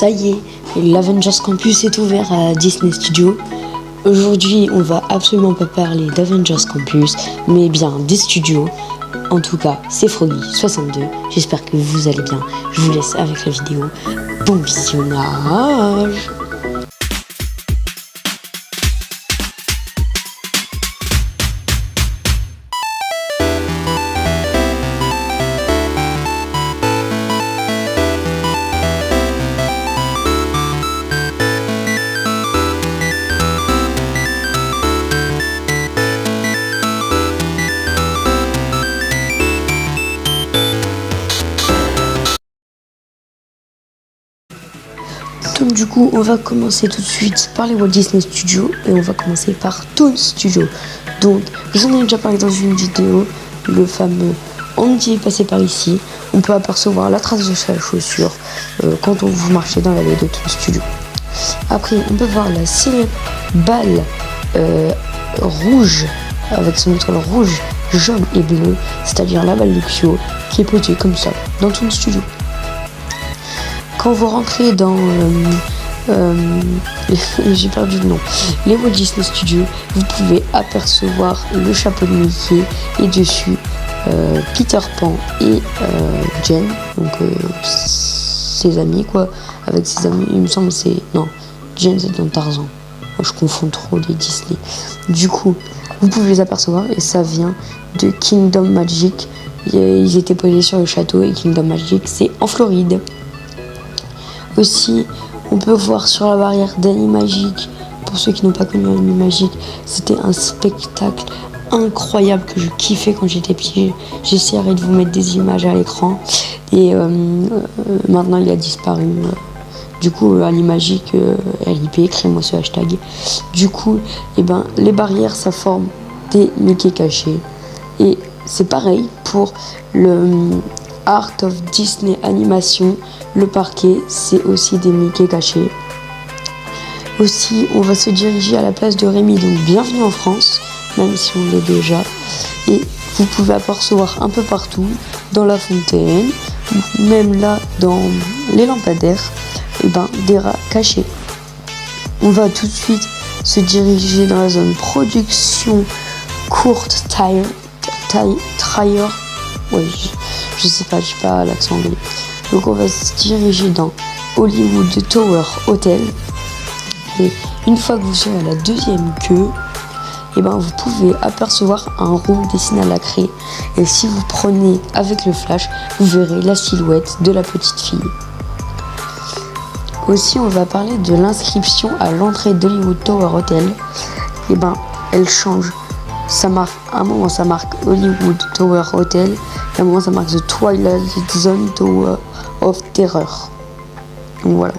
Ça y est, l'Avengers Campus est ouvert à Disney Studios. Aujourd'hui, on va absolument pas parler d'Avengers Campus, mais bien des studios. En tout cas, c'est Froggy62. J'espère que vous allez bien. Je vous laisse avec la vidéo. Bon visionnage! Donc du coup, on va commencer tout de suite par les Walt Disney Studios et on va commencer par Toon Studio. Donc, j'en ai déjà parlé dans une vidéo, le fameux Andy est passé par ici. On peut apercevoir la trace de sa chaussure quand vous marchez dans l'allée de Toon Studio. Après, on peut voir la célèbre balle rouge avec son étoile rouge, jaune et bleu, c'est-à-dire la balle Luxio qui est posée comme ça dans Toon Studio. Quand vous rentrez dans j'ai perdu le nom, les Walt Disney Studios, vous pouvez apercevoir le chapeau de Mickey et dessus Peter Pan et Jen, donc ses amis quoi, avec ses amis, il me semble que c'est, non, Jen c'est dans Tarzan, moi, je confonds trop les Disney. Du coup, vous pouvez les apercevoir et ça vient de Kingdom Magic, ils étaient posés sur le château et Kingdom Magic c'est en Floride. Aussi, on peut voir sur la barrière d'Animagic, pour ceux qui n'ont pas connu Animagic, c'était un spectacle incroyable que je kiffais quand j'étais petit. J'essaierai de vous mettre des images à l'écran et maintenant il a disparu. Du coup, Animagic, RIP, créez-moi ce hashtag. Du coup, les barrières, ça forme des Mickey cachés. Et c'est pareil pour le Art of Disney Animation. Le parquet, c'est aussi des Mickey cachés. Aussi, on va se diriger à la place de Rémi, donc bienvenue en France, même si on l'est déjà. Et vous pouvez apercevoir un peu partout, dans la fontaine, même là, dans les lampadaires, des rats cachés. On va tout de suite se diriger dans la zone production courte tire. Ouais, je sais pas, j'ai pas l'accent anglais. Donc on va se diriger dans Hollywood Tower Hotel. Et une fois que vous serez à la deuxième queue, vous pouvez apercevoir un rond dessiné à la craie. Et si vous prenez avec le flash, vous verrez la silhouette de la petite fille. Aussi, on va parler de l'inscription à l'entrée d'Hollywood Tower Hotel. Elle change. Ça marque, à un moment ça marque Hollywood Tower Hotel, et à un moment ça marque The Twilight Zone Tower of Terror. Donc voilà.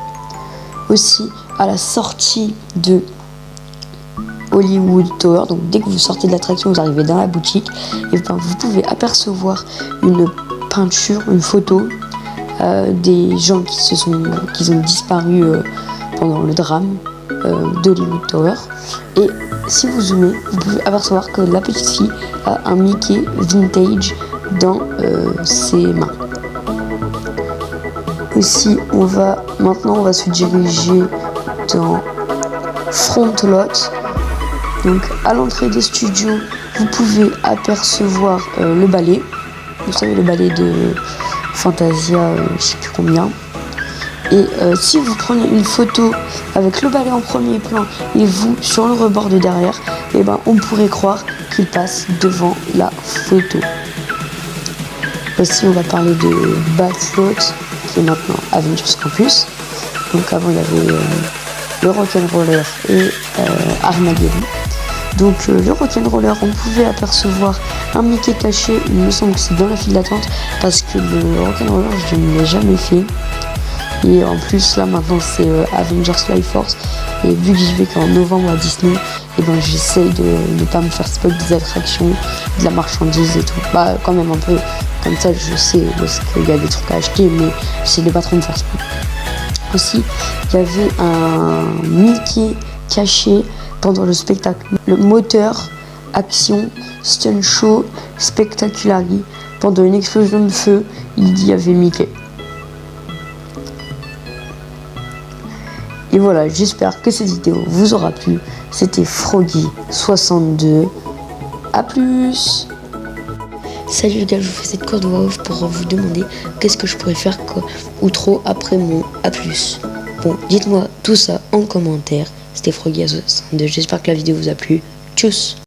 Aussi, à la sortie de Hollywood Tower, donc dès que vous sortez de l'attraction, vous arrivez dans la boutique, et vous pouvez apercevoir une peinture, une photo des gens qui ont disparu pendant le drame d'Hollywood Tower. Et si vous zoomez, vous pouvez apercevoir que la petite fille a un Mickey vintage dans ses mains. Aussi, on va se diriger dans Front Lot. Donc, à l'entrée des studios, vous pouvez apercevoir le ballet. Vous savez, le ballet de Fantasia, je sais plus combien. Et si vous prenez une photo avec le balai en premier plan et vous sur le rebord de derrière, on pourrait croire qu'il passe devant la photo. Aussi, on va parler de Batfloat, qui est maintenant Avengers Campus. Donc avant, il y avait le Rock'n'Roller et Armageddon. Donc le Rock'n'Roller, on pouvait apercevoir un Mickey caché, il me semble que c'est dans la file d'attente, parce que le Rock'n'Roller, je ne l'ai jamais fait. Et en plus là maintenant c'est Avengers Life Force, et vu que j'y vais qu'en novembre à Disney, j'essaye de ne pas me faire spoil des attractions, de la marchandise et tout. Quand même un peu, comme ça je sais parce qu'il y a des trucs à acheter, mais j'essaie de pas trop me faire spoil. Aussi, il y avait un Mickey caché pendant le spectacle, le moteur action stunt show spectaculary. Pendant une explosion de feu, il y avait Mickey. Et voilà, j'espère que cette vidéo vous aura plu. C'était Froggy62. A plus. Salut les gars, je vous fais cette courte voix off pour vous demander qu'est-ce que je pourrais faire outro après mon A+. Bon, dites-moi tout ça en commentaire. C'était Froggy62. J'espère que la vidéo vous a plu. Tchuss.